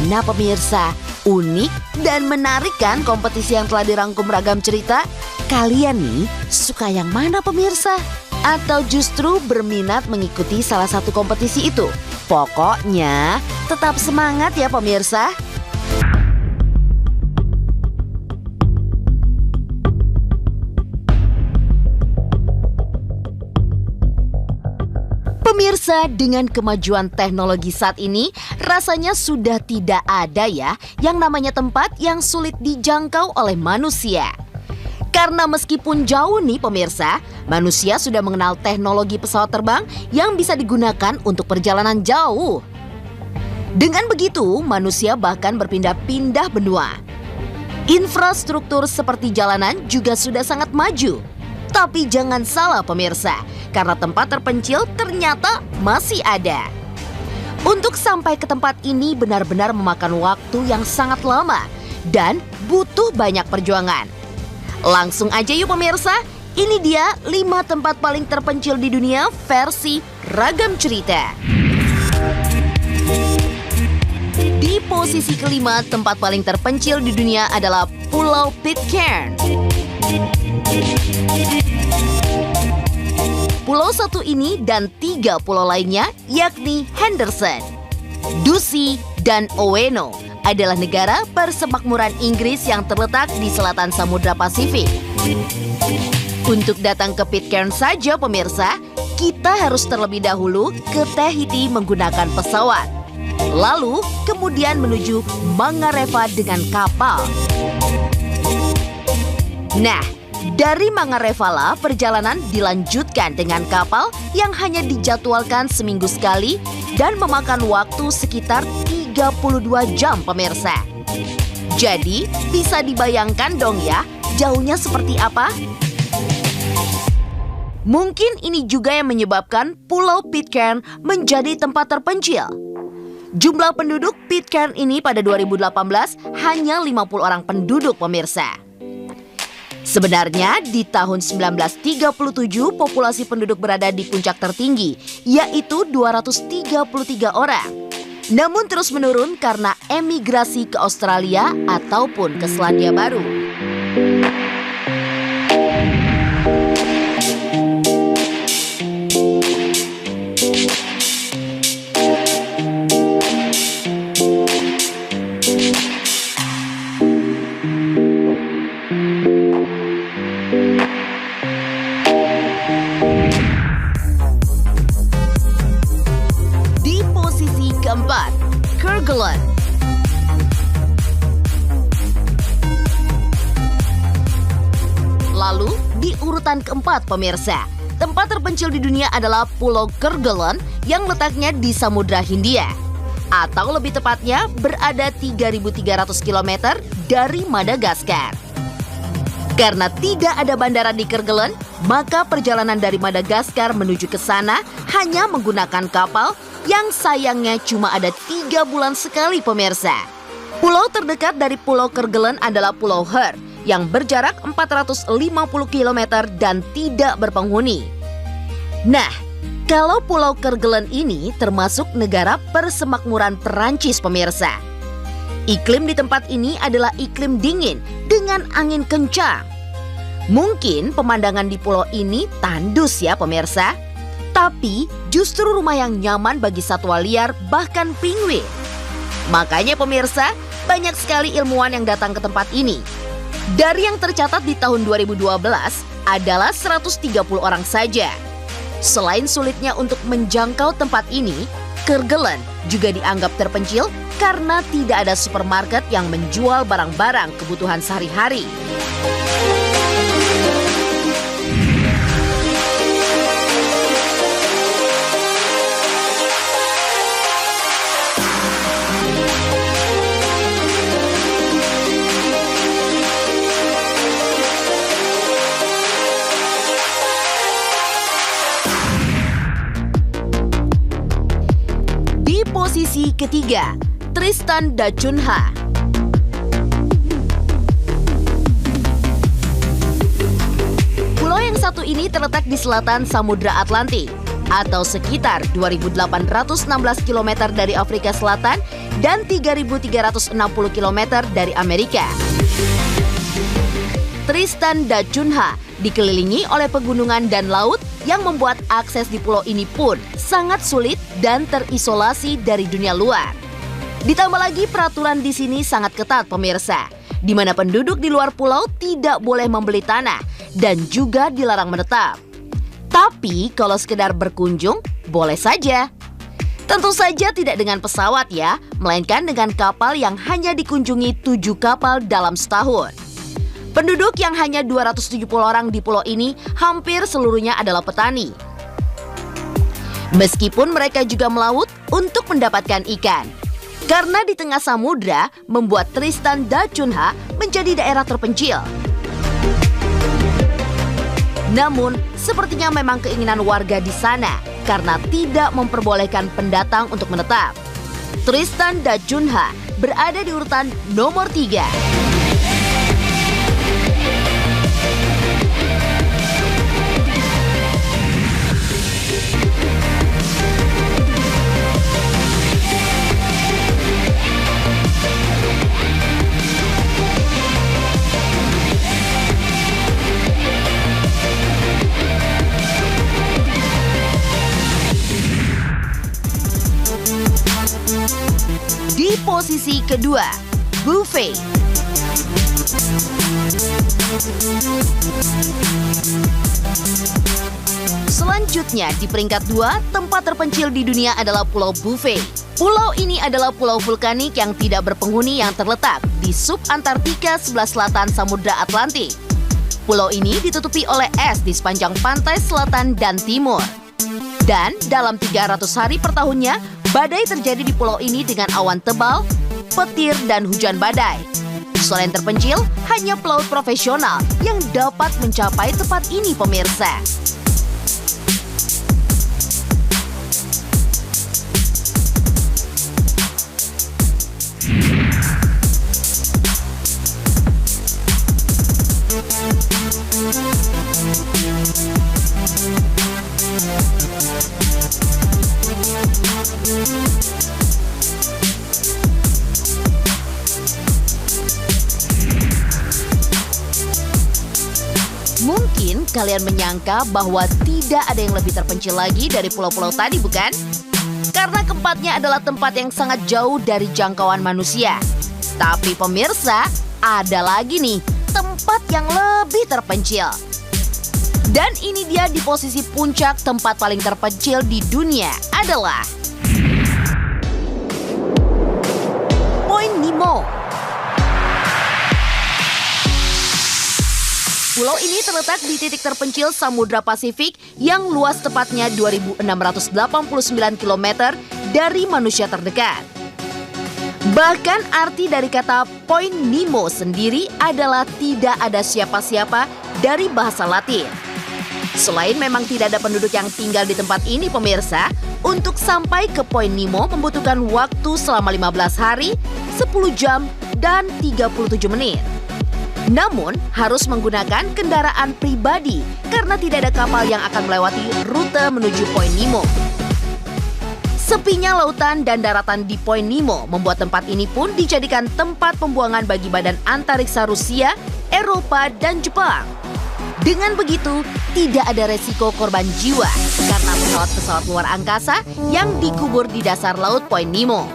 Gimana pemirsa? Unik dan menarik kan kompetisi yang telah dirangkum Ragam Cerita? Kalian nih suka yang mana pemirsa? Atau justru berminat mengikuti salah satu kompetisi itu? Pokoknya tetap semangat ya pemirsa. Pemirsa, dengan kemajuan teknologi saat ini, rasanya sudah tidak ada ya yang namanya tempat yang sulit dijangkau oleh manusia. Karena meskipun jauh nih pemirsa, manusia sudah mengenal teknologi pesawat terbang yang bisa digunakan untuk perjalanan jauh. Dengan begitu, manusia bahkan berpindah-pindah benua. Infrastruktur seperti jalanan juga sudah sangat maju. Tapi jangan salah pemirsa, karena tempat terpencil ternyata masih ada. Untuk sampai ke tempat ini benar-benar memakan waktu yang sangat lama dan butuh banyak perjuangan. Langsung aja yuk pemirsa, ini dia 5 tempat paling terpencil di dunia versi Ragam Cerita. Di posisi kelima, tempat paling terpencil di dunia adalah Pulau Pitcairn. Pulau satu ini dan 3 pulau lainnya, yakni Henderson, Ducie, dan Oweno, adalah negara persemakmuran Inggris yang terletak di selatan Samudra Pasifik. Untuk datang ke Pitcairn saja pemirsa, kita harus terlebih dahulu ke Tahiti menggunakan pesawat. Lalu kemudian menuju Mangareva dengan kapal. Nah, dari Mangareva perjalanan dilanjutkan dengan kapal yang hanya dijadwalkan seminggu sekali dan memakan waktu sekitar 32 jam pemirsa. Jadi bisa dibayangkan dong ya jauhnya seperti apa? Mungkin ini juga yang menyebabkan Pulau Pitcairn menjadi tempat terpencil. Jumlah penduduk Pitcairn ini pada 2018 hanya 50 orang penduduk pemirsa. Sebenarnya di tahun 1937 populasi penduduk berada di puncak tertinggi, yaitu 233 orang. Namun terus menurun karena emigrasi ke Australia ataupun ke Selandia Baru. Keempat, Kerguelen. Lalu di urutan keempat pemirsa, tempat terpencil di dunia adalah Pulau Kerguelen yang letaknya di Samudra Hindia. Atau lebih tepatnya berada 3.300 km dari Madagaskar. Karena tidak ada bandara di Kerguelen, maka perjalanan dari Madagaskar menuju ke sana hanya menggunakan kapal yang sayangnya cuma ada 3 bulan sekali pemirsa. Pulau terdekat dari Pulau Kerguelen adalah Pulau Her yang berjarak 450 km dan tidak berpenghuni. Nah, kalau Pulau Kerguelen ini termasuk negara persemakmuran Perancis pemirsa. Iklim di tempat ini adalah iklim dingin dengan angin kencang. Mungkin pemandangan di pulau ini tandus ya pemirsa. Tapi justru rumah yang nyaman bagi satwa liar bahkan penguin. Makanya pemirsa, banyak sekali ilmuwan yang datang ke tempat ini. Dari yang tercatat di tahun 2012 adalah 130 orang saja. Selain sulitnya untuk menjangkau tempat ini, Kerguelen juga dianggap terpencil karena tidak ada supermarket yang menjual barang-barang kebutuhan sehari-hari. Posisi ketiga, Tristan da Cunha. Pulau yang satu ini terletak di selatan Samudra Atlantik. atau sekitar 2.816 km dari Afrika Selatan dan 3.360 km dari Amerika. Tristan da Cunha dikelilingi oleh pegunungan dan laut yang membuat akses di pulau ini pun sangat sulit dan terisolasi dari dunia luar. Ditambah lagi peraturan di sini sangat ketat pemirsa, di mana penduduk di luar pulau tidak boleh membeli tanah dan juga dilarang menetap. Tapi kalau sekedar berkunjung, boleh saja. Tentu saja tidak dengan pesawat ya, melainkan dengan kapal yang hanya dikunjungi 7 kapal dalam setahun. Penduduk yang hanya 270 orang di pulau ini hampir seluruhnya adalah petani. Meskipun mereka juga melaut untuk mendapatkan ikan. Karena di tengah samudra membuat Tristan da Cunha menjadi daerah terpencil. Namun, sepertinya memang keinginan warga di sana karena tidak memperbolehkan pendatang untuk menetap. Tristan da Cunha berada di urutan nomor 3. Di posisi kedua, Buffet. Selanjutnya di peringkat 2, tempat terpencil di dunia adalah Pulau Buffet. Pulau ini adalah pulau vulkanik yang tidak berpenghuni yang terletak di sub-Antartika sebelah selatan Samudra Atlantik. Pulau ini ditutupi oleh es di sepanjang pantai selatan dan timur. Dan dalam 300 hari per tahunnya, badai terjadi di pulau ini dengan awan tebal, petir, dan hujan badai. Selain terpencil, hanya pelaut profesional yang dapat mencapai tempat ini pemirsa. Mungkin kalian menyangka bahwa tidak ada yang lebih terpencil lagi dari pulau-pulau tadi, bukan? Karena keempatnya adalah tempat yang sangat jauh dari jangkauan manusia. Tapi pemirsa, ada lagi nih tempat yang lebih terpencil. Dan ini dia di posisi puncak tempat paling terpencil di dunia adalah Point Nemo. Pulau ini terletak di titik terpencil Samudra Pasifik yang luas tepatnya 2.689 km dari manusia terdekat. Bahkan arti dari kata Point Nemo sendiri adalah tidak ada siapa-siapa dari bahasa Latin. Selain memang tidak ada penduduk yang tinggal di tempat ini pemirsa, untuk sampai ke Point Nemo membutuhkan waktu selama 15 hari, 10 jam, dan 37 menit. Namun, harus menggunakan kendaraan pribadi karena tidak ada kapal yang akan melewati rute menuju Point Nemo. Sepinya lautan dan daratan di Point Nemo membuat tempat ini pun dijadikan tempat pembuangan bagi badan antariksa Rusia, Eropa, dan Jepang. Dengan begitu, tidak ada resiko korban jiwa karena pesawat-pesawat luar angkasa yang dikubur di dasar laut Point Nemo.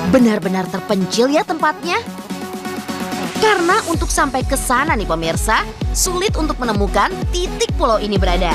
Benar-benar terpencil ya tempatnya. Karena untuk sampai ke sana nih pemirsa, sulit untuk menemukan titik pulau ini berada.